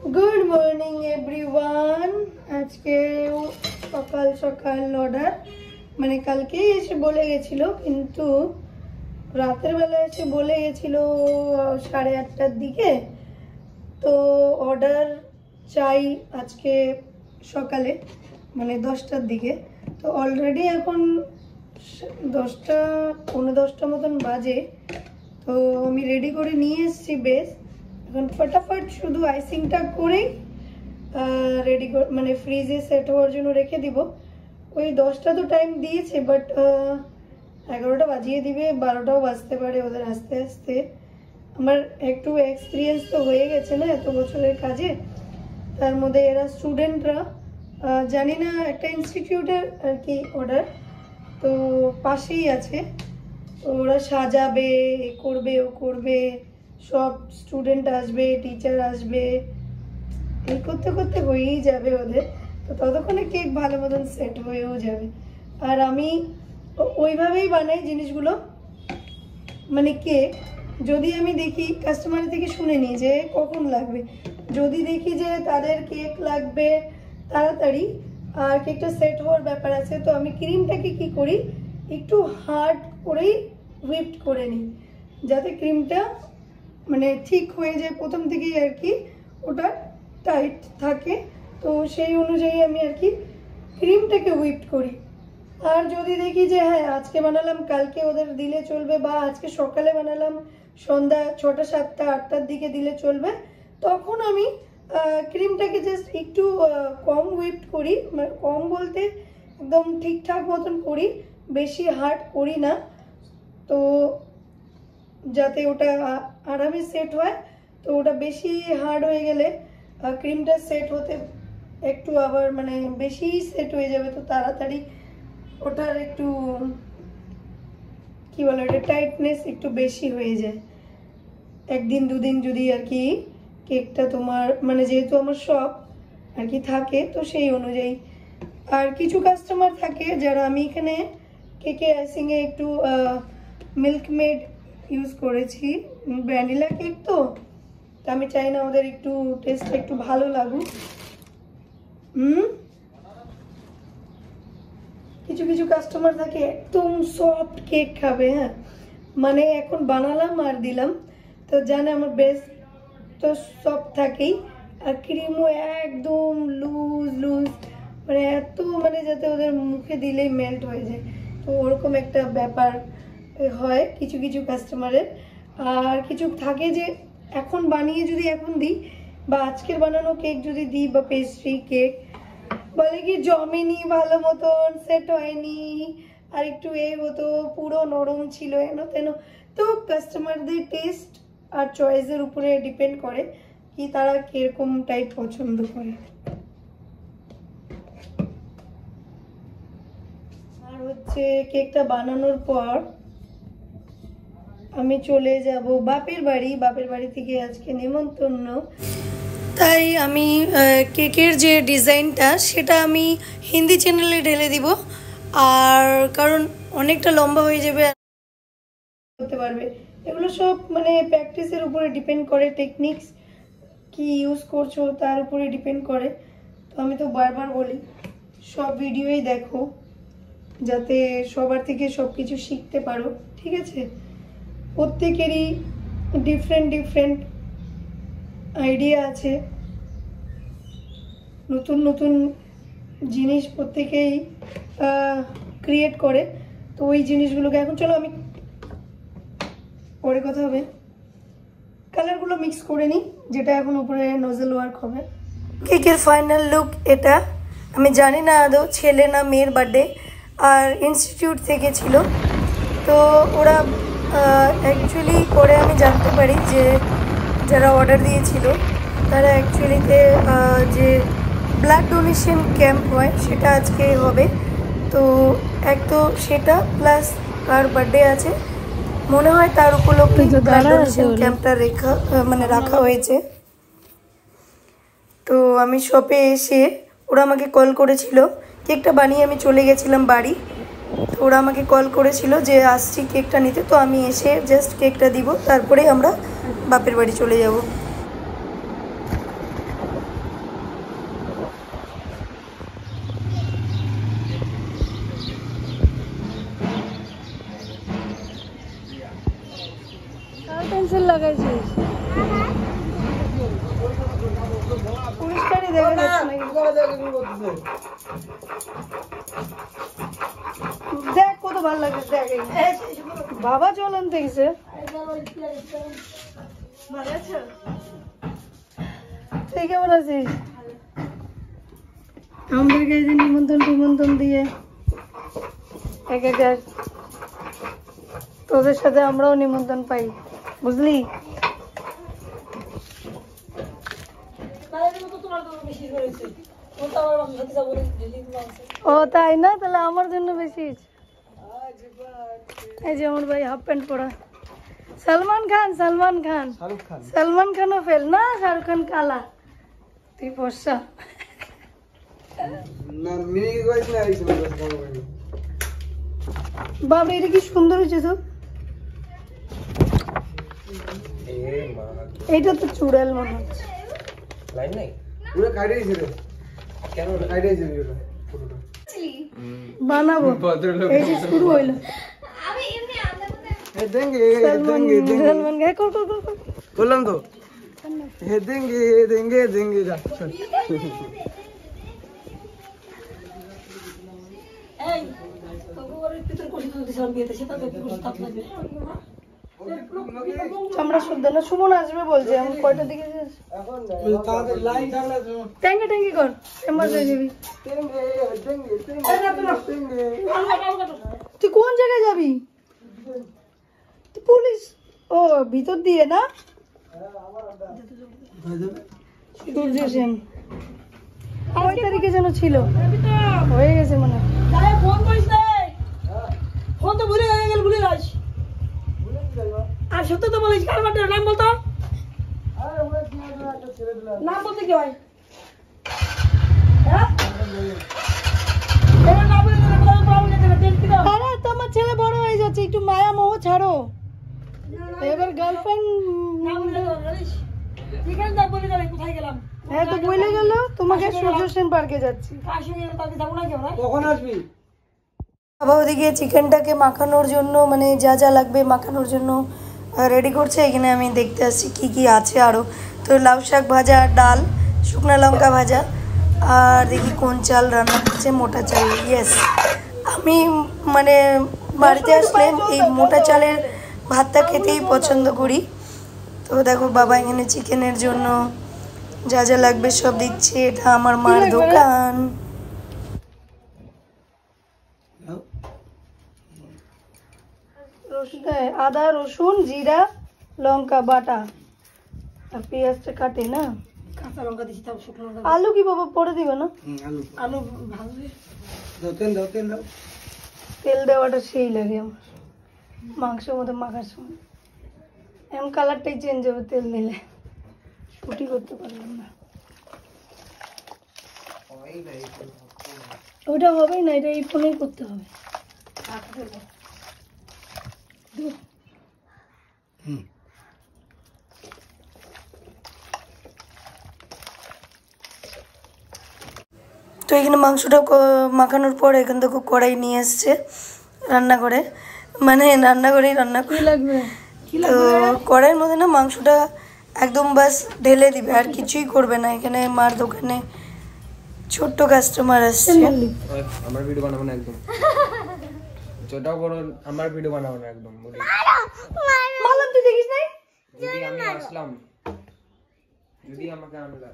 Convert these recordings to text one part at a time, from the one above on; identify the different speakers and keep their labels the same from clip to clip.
Speaker 1: Good morning everyone. आज के सकाल सकाल ऑर्डर মানে কালকে এসে বলে গেছিল, কিন্তু রাতের বেলা এসে বলে গেছিল 8:30টার দিকে। তো অর্ডার চাই আজকে সকালে মানে 10টার দিকে। তো অলরেডি এখন 10টা 10:15 মতন বাজে। তো আমি রেডি করে নিয়ে এসেছি বেশ। এখন ফটাফট শুধু আইসিংটা করেই রেডি মানে ফ্রিজে সেট হওয়ার জন্য রেখে দিব। ওই 10টা তো টাইম দিয়েছে, বাট 11টা বাজিয়ে দিবে, 12টাও বাজতে পারে ওদের আস্তে আস্তে। আমার একটু এক্সপিরিয়েন্স তো হয়ে গেছে না এত বছরের কাজে। তার মধ্যে এরা স্টুডেন্টরা জানি না একটা ইনস্টিটিউটের আর কি অর্ডার, তো পাশেই আছে। তো ওরা সাজাবে, এ করবে ও করবে, সব স্টুডেন্ট আসবে, টিচার আসবে, এই করতে করতে হয়েই যাবে ওদের। তো ততক্ষণে কেক ভালো মতন সেট হয়েও যাবে। আর আমি ওইভাবেই বানাই জিনিসগুলো, মানে কেক যদি আমি দেখি কাস্টমার থেকে শুনে নিই যে কখন লাগবে, যদি দেখি যে তাদের কেক লাগবে তাড়াতাড়ি আর কেকটা সেট হওয়ার ব্যাপার আছে, তো আমি ক্রিমটাকে কি করি একটু হার্ড করেই হুইপড করে নিই, যাতে ক্রিমটা মানে ঠিক হয়ে যায় প্রথম থেকেই আর কি, ওটা টাইট থাকে। তো সেই অনুযায়ী আমি আর কি ক্রিমটাকে হুইপড করি। আর যদি দেখি যে হ্যাঁ আজকে বানালাম কালকে ওদের দিলে চলবে, বা আজকে সকালে বানালাম সন্ধ্যা 6টা 7টা 8টার দিকে দিলে চলবে, তখন আমি ক্রিমটাকে জাস্ট একটু কম হুইপড করি। মানে কম বলতে একদম ঠিকঠাক মতন করি, বেশি হার্ড করি না, তো যাতে ওটা আরামে সেট হয়। তো ওটা বেশি হার্ড হয়ে গেলে ক্রিমটা সেট হতে একটু আবার মানে বেশি সেট হয়ে যাবে, তো তাড়াতাড়ি ওটার একটু কি বলে ওটা টাইটনেস একটু বেশি হয়ে যায়। একদিন দুদিন যদি আর কি কেকটা তোমার মানে যেহেতু আমার শপ আর কি থাকে, তো সেই অনুযায়ী। আর কিছু কাস্টমার থাকে যারা, আমি এখানে কেকে আইসিংয়ে একটু মিল্কমেড ইউজ করেছি, ভ্যানিলা কেক তো আমি চাই না ওদের একটু টেস্ট একটু ভালো লাগুক। কিছু কিছু কাস্টমার থাকে একদম সফট কেক খাবে, হ্যাঁ মানে এখন বানালাম আর দিলাম, তো জানে আমার বেস্ট তো সফট থাকেই, আর ক্রিমও একদম লুজ লুজ, মানে এত মানে যাতে ওদের মুখে দিলেই মেল্ট হয়ে যায়। তো ওরকম একটা ব্যাপার হয় কিছু কিছু কাস্টমারের। আর কিছু থাকে যে এখন বানিয়ে যদি এখন দিই, বা আজকের বানানো কেক যদি দিই, বা পেস্ট্রি কেক, বলে কি জমেনি ভালো মতন, সেট হয়নি, আর একটু হতো, পুরো নরম ছিল হেন তেন। তো কাস্টমারদের টেস্ট আর চয়েসের উপরে ডিপেন্ড করে কি তারা কিরকম টাইপ পছন্দ করে। আর হচ্ছে কেকটা বানানোর পর আমি চলে যাব বাপের বাড়ি। বাপের বাড়ি থেকে আজকে নেমন্তন্ন, তাই আমি কেকের যে ডিজাইনটা সেটা আমি হিন্দি চ্যানেলে ঢেলে দিব। আর কারণ অনেকটা লম্বা হয়ে যাবে, করতে পারবে এগুলো সব মানে প্র্যাকটিসের উপরে ডিপেন্ড করে, টেকনিক্স কি ইউজ করছো তার উপরে ডিপেন্ড করে। তো আমি তো বারবার বলি সব ভিডিওই দেখো, যাতে সবার থেকে সব কিছু শিখতে পারো, ঠিক আছে? প্রত্যেকেরই ডিফারেন্ট ডিফারেন্ট আইডিয়া আছে, নতুন নতুন জিনিস প্রত্যেকেই ক্রিয়েট করে। তো ওই জিনিসগুলোকে এখন চলো আমি পরে কথা হবে, কালারগুলো মিক্স করে নিই, যেটা এখন উপরে নজল ওয়ার্ক হবে। কেকের ফাইনাল লুক এটা। আমি জানি না আদৌ ছেলে না মেয়ের বার্থডে, আর ইনস্টিটিউট থেকে ছিল। তো ওরা অ্যাকচুয়ালি পরে আমি জানতে পারি যে যারা অর্ডার দিয়েছিল তারা অ্যাকচুয়ালিতে যে ব্লাড ডোনেশন ক্যাম্প হয় সেটা আজকে হবে। তো এক তো সেটা প্লাস তার বার্থডে আছে, মনে হয় তার উপলক্ষে ব্লাড ডোনেশন ক্যাম্পটা রাখা হয়েছে। তো আমি শপে এসে ওরা আমাকে কল করেছিল, কেকটা বানিয়ে আমি চলে গেছিলাম বাড়ি। তো ওরা আমাকে কল করেছিল যে আসছি কেকটা নিতে, তো আমি এসে জাস্ট কেকটা দিব, তারপরে আমরা বাপের বাড়ি চলে যাব। দেখ কত ভালো লাগে দেখ বাবা জল আনতে গেছে তুই কেমন আছিস আমাদেরকে এই যে নিমন্ত্রণ দিয়ে এক তোদের সাথে আমরাও নিমন্ত্রণ পাই বুঝলি ও তাই না তাহলে আমার জন্য বেশি এই যে আমার ভাই হাফ প্যান্ট পরা সলমান খানও ফেল না শাহরুখ খান কালা তুই ফর্সা বাবা এটা কি সুন্দর হয়েছে তো এইটা তো চুড়াল মনে হচ্ছে বানাবো এই যে শুরু হইলো
Speaker 2: বললাম তো দেঙ্গে যা
Speaker 1: আমরা শুদ্ধ না সুমন আসবে বলছে আমি কয়টা দিকে ট্যাঙ্গি কর তুই কোন জায়গায় যাবি পুলিশ ও ভিতর দিয়ে না সূর্য সেন কয় তারিখে যেন ছিল হয়ে গেছে মনে হয় ফোন তো ভুলে যাস আর সত্য তো বলিস কার বাটার নাম বলতো নাম বলতে কি হয় তোমার ছেলে বড় হয়ে যাচ্ছে একটু মায়া মোহ ছাড়ো এবার গার্লফ্রেন্ড হ্যাঁ তো বলে গেল তোমাকে সূর্য সেন পার্কে যাচ্ছি
Speaker 2: কখন আসবি
Speaker 1: বাবা ওদিকে চিকেনটাকে মাখানোর জন্য মানে যা যা লাগবে মাখানোর জন্য রেডি করছে এখানে আমি দেখতে আসছি কি কি আছে আরও তো লাউ শাক ভাজা ডাল শুকনো লঙ্কা ভাজা আর দেখি কোন চাল রান্না করছে মোটা চাল ইয়েস আমি মানে বাড়িতে আসলে এই মোটা চালের ভাতটা খেতেই পছন্দ করি তো দেখো বাবা এখানে চিকেনের জন্য যা যা লাগবে সব দিচ্ছে এটা আমার মার দোকান আদা রসুন জিরা লঙ্কা বাটা আর পেঁয়াজটা কাটে না কাঁচা লঙ্কা দিচ্ছি তাও শুকনো লঙ্কা আলু কি বাবা পরে দিবে না আলু ভাজবে তেল দেওয়াটা সেই লাগে আমার মাংসের মতো মাখার সময় এখন কালারটাই চেঞ্জ হবে তেল দিলে ফুটি করতে পারলাম না ওটা হবেই না এটা এই ফোনেই করতে হবে তো এখানে মাংসটা মাখানোর পর এখান থেকে কড়াই নিয়ে এসছে রান্নাঘরে মানে রান্নাঘরেই রান্না করে লাগবে তো কড়াইয়ের মধ্যে না মাংসটা একদম বাস ঢেলে দিবে আর কিছুই করবে না এখানে মার দোকানে ছোট্ট কাস্টমার আসছে
Speaker 2: আমার ভিডিও বানাবো না একদম ছোট বড় আমার ভিডিও বানাবো না একদম
Speaker 1: মালাম তুই দেখিস নাই
Speaker 2: যদি আমি আসলাম যদি আমাকে আনলা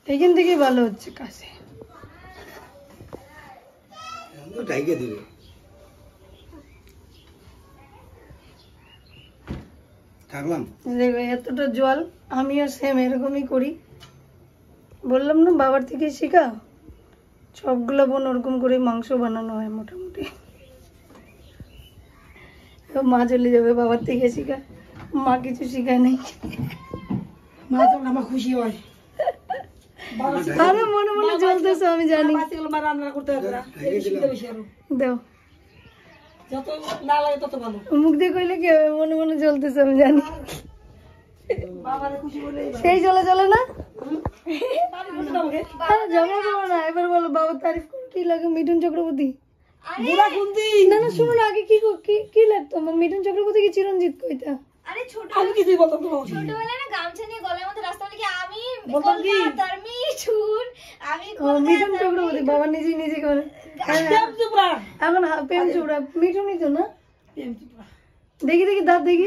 Speaker 1: এখান থেকেই ভালো হচ্ছে কাছে
Speaker 2: তো টাইকে দিবে থাকলাম
Speaker 1: দেখো এতটা জল আমিও সেম এরকমই করি বললাম না বাবার থেকে শেখা সবগুলো বোন ওরকম করে মাংস বানানো হয় মোটামুটি মা চলে যাবে বাবার থেকে শেখা মা কিছু শেখায় নাই মা তো আমার খুশি হয় আরে মনে মনে জ্বলতেছে আমি জানি রান্না করতে হবে না দাও যত না লাগে তত ভালো মুখ দিয়ে কইলে কি হবে মনে মনে জ্বলতেছে আমি জানি সেই জ্বলে না ঝগড়া করো না এবার বলো বাবার তারিফ কি লাগে মিঠুন চক্রবর্তী না না শুনো না আগে কি লাগতো মিঠুন চক্রবর্তী কি চিরঞ্জিত কইতা
Speaker 3: আরে ছোট
Speaker 1: আমি কিছুই বলতাম না
Speaker 3: ছোটবেলায় না গামছা নিয়ে গলার মধ্যে রাস্তা থেকে আমি কলকাতার মিঠুন
Speaker 1: মিঠুন চক্রবর্তী বাবা নিজে নিজে করে এখন প্রেম চোপড়া মিঠুনই তো না দেখি দেখি দাঁত দেখি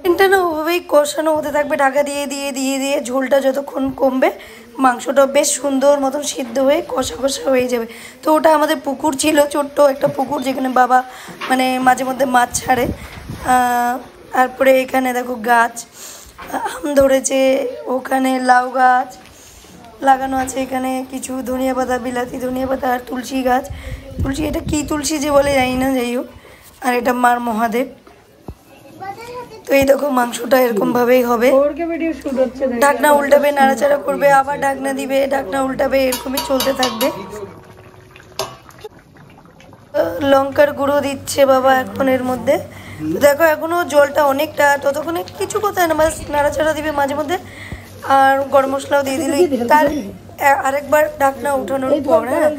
Speaker 1: চিকেনটা না ওভাবেই কষানো হতে থাকবে ঢাকা দিয়ে দিয়ে দিয়ে দিয়ে ঝোলটা যতক্ষণ কমবে মাংসটা বেশ সুন্দর মতন সিদ্ধ হয়ে কষা কষা হয়ে যাবে। তো ওটা আমাদের পুকুর ছিল, ছোট্ট একটা পুকুর যেখানে বাবা মানে মাঝে মধ্যে মাছ ছাড়ে। তারপরে এখানে দেখো গাছ আম ধরেছে, ওখানে লাউ গাছ লাগানো আছে, এখানে কিছু ধনিয়া পাতা, বিলাতি ধনিয়া পাতা আর তুলসী গাছ। তুলসী এটা কি তুলসী যে বলে জানি না, যাই হোক। আর এটা মার মহাদেব। তো এই দেখো মাংসটা এরকম ভাবেই হবে, ঢাকনা উল্টাবে, নাড়াচাড়া করবে, আবার ঢাকনা দিবে, ঢাকনা উল্টাবে, এরকমই চলতে থাকবে। লঙ্কার গুঁড়ো দিচ্ছে বাবা এখন এর মধ্যে। দেখো এখনো জলটা অনেকটা, ততক্ষণে কিছু কথা না, বাস নাড়াচাড়া দিবে মাঝে মধ্যে, আর গরম মশলাও দিয়ে দিলে তার আরেকবার ঢাকনা উঠানোর পর। হ্যাঁ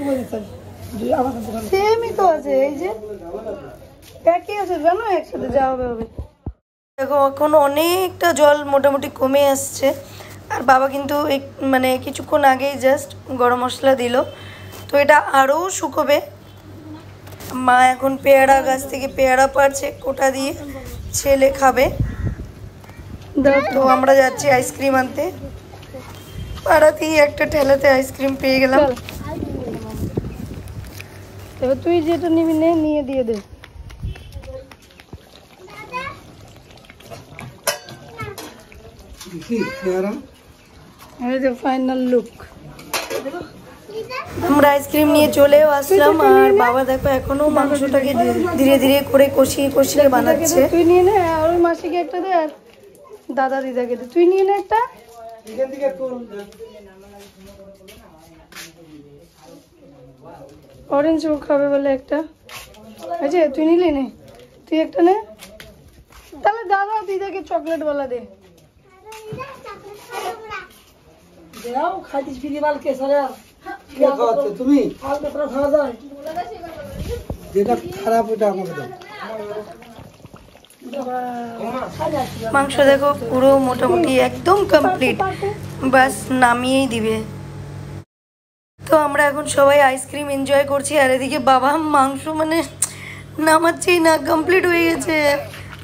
Speaker 1: সেমই তো আছে, এই যে একই আছে জানো, একসাথে যাওয়া হবে। দেখো এখন অনেকটা জল মোটামুটি কমে আসছে, আর বাবা কিন্তু মানে কিছুক্ষণ আগেই জাস্ট গরম মশলা দিল। তো এটা আরও শুকোবে। মা এখন পেয়ারা গাছ থেকে পেয়ারা পাড়ছে কোটা দিয়ে, ছেলে খাবে। তো আমরা যাচ্ছি আইসক্রিম আনতে, পাড়াতেই একটা ঠেলাতে আইসক্রিম পেয়ে গেলাম। এবার তুই যেটা নিবি নে, নিয়ে দিয়ে দে। Final look. আমরা আইসক্রিম নিয়ে চলেও আসলাম, আর বাবা দেখো এখনো মাংসটাকে ধীরে ধীরে করে কষিয়ে কষিয়ে বানাচ্ছে। তুই নিয়ে নে, আর ওই মাসিকে একটা দে, আর দাদা দিদাকে দে। তুই নিয়ে নে একটা। অরেঞ্জ ও খাবে বলে একটা, আচ্ছা তুই নিলি নে, তুই একটা নে। তাহলে দাদা দিদাকে চকলেট वाला দে। দাও খাইতিস ফিরি বালকে সারা কি খাওয়াচ্ছ তুমি? আলু তোরা খাওয়া যায়, যেটা খারাপ ওটা আমাকে দাও। মাংস দেখো পুরো মোটামুটি একদম কমপ্লিট, বাস নামিয়েই দিবে। তো আমরা এখন সবাই আইসক্রিম এনজয় করছি, আর এদিকে বাবা মাংস মানে নামাচ্ছেই না, কমপ্লিট হয়ে গেছে।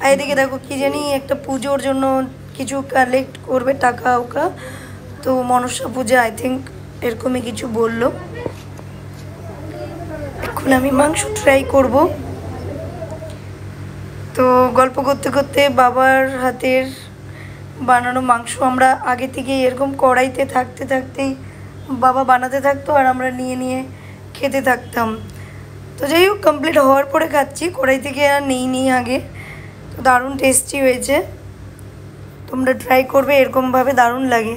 Speaker 1: আর এদিকে দেখো কি জানি একটা পুজোর জন্য কিছু কালেক্ট করবে টাকা ওকা, তো মনসা পূজা আই থিঙ্ক এরকমই কিছু বললো। এখন আমি মাংস ট্রাই করব। তো গল্প করতে করতে বাবার হাতের বানানো মাংস আমরা আগে থেকে এরকম কড়াইতে থাকতে থাকতেই বাবা বানাতে থাকতো, আর আমরা নিয়ে নিয়ে খেতে থাকতাম। তো যাই হোক কমপ্লিট হওয়ার পরে খাচ্ছি, কড়াই থেকে আর নেই আগে। তো দারুণ টেস্টি হয়েছে, তোমরা ট্রাই করবে, এরকমভাবে দারুণ লাগে।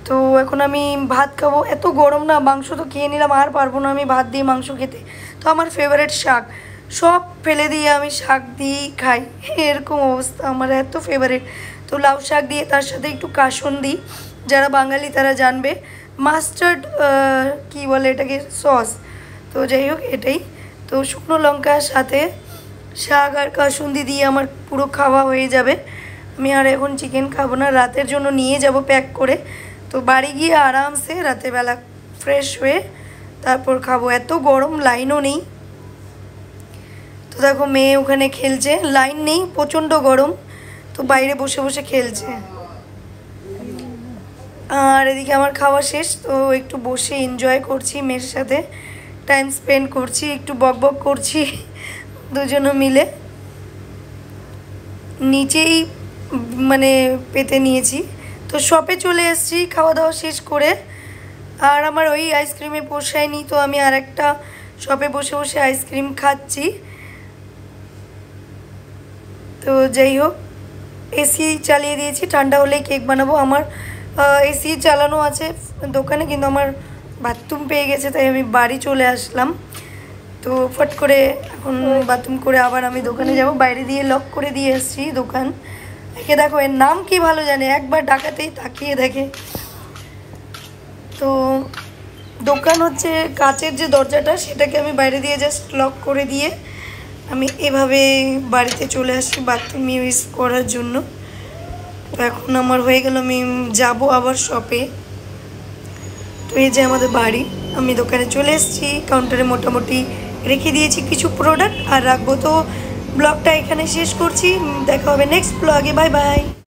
Speaker 1: তো এখন আমি ভাত খাবো, এত গরম না, মাংস তো খেয়ে নিলাম, আর পারবো না আমি ভাত দিয়ে মাংস খেতে। তো আমার ফেভারিট শাক, সব ফেলে দিয়ে আমি শাক দিয়েই খাই, এরকম অবস্থা, আমার এত ফেভারিট। তো লাউ শাক দিয়ে তার সাথে একটু কাসুন্দি, যারা বাঙালি তারা জানবে, মাস্টার্ড কি বলে এটাকে, সস। তো যাই হোক এটাই। তো শুকনো লঙ্কার সাথে শাক আর কাসুন্দি দিয়ে আমার পুরো খাওয়া হয়ে যাবে। আমি আর এখন চিকেন খাবো না, রাতের জন্য নিয়ে যাব প্যাক করে। তো বাড়ি গিয়ে আরামসে রাতেরবেলা ফ্রেশ হয়ে তারপর খাবো। এত গরম, লাইনও নেই। তো দেখো মেয়ে ওখানে খেলছে, লাইন নেই, প্রচণ্ড গরম, তো বাইরে বসে বসে খেলছে। আর এদিকে আমার খাওয়া শেষ, তো একটু বসে এনজয় করছি, মেয়ের সাথে টাইম স্পেন্ড করছি, একটু বকবক করছি দুজনে মিলে। নিচেই মানে পেতে নিয়েছি, তো শপে চলে এসেছি খাওয়া দাওয়া শেষ করে। আর আমার ওই আইসক্রিমে পোষায়নি, তো আমি আর একটা শপে বসে বসে আইসক্রিম খাচ্ছি। তো যাই হোক এসি চালিয়ে দিয়েছি, ঠান্ডা হলেই কেক বানাবো। আমার এসি চালানো আছে দোকানে, কিন্তু আমার বাথরুম পেয়ে গেছে, তাই আমি বাড়ি চলে আসলাম। তো ফট করে এখন বাথরুম করে আবার আমি দোকানে যাব, বাইরে দিয়ে লক করে দিয়ে এসেছি দোকান। একে দেখো, এর নাম কি ভালো জানে, একবার ডাকাতেই তাকিয়ে দেখে। তো দোকান হচ্ছে কাচের যে দরজাটা, সেটাকে আমি বাইরে দিয়ে জাস্ট লক করে দিয়ে আমি এভাবে বাড়িতে চলে আসি বাথরুম ইউজ করার জন্য। তো এখন আমার হয়ে গেল, আমি যাব আবার শপে। তো এই যে আমাদের বাড়ি, আমি দোকানে চলে এসেছি, কাউন্টারে মোটামুটি রেখে দিয়েছি কিছু প্রোডাক্ট আর রাখবো। তো ব্লগটা এখানে শেষ করছি, দেখা হবে নেক্সট ব্লগে, বাই বাই।